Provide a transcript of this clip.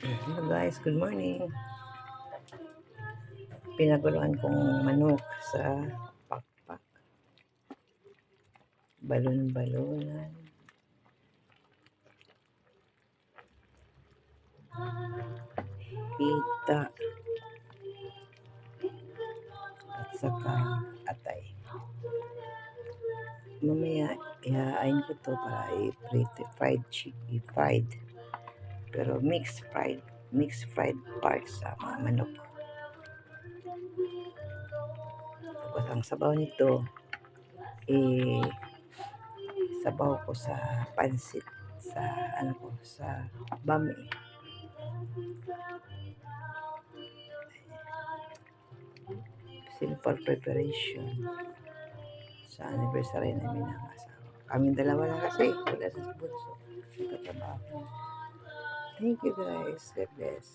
Hello guys, good morning. Pinaguluan kong manok sa pakpak. Balon-balonan. Pita. At saka atay. Mamaya, ihahain ko to para fried chicken, fried. Pero mixed fried parts sa mga manok. Tapos ang sabaw nito, sabaw ko sa pansit, sa sa bami. Simple preparation sa anniversary namin ng asawa. Kaming dalawa lang kasi, wala sa bunso. Nagtatrabaho. Thank you guys. God bless.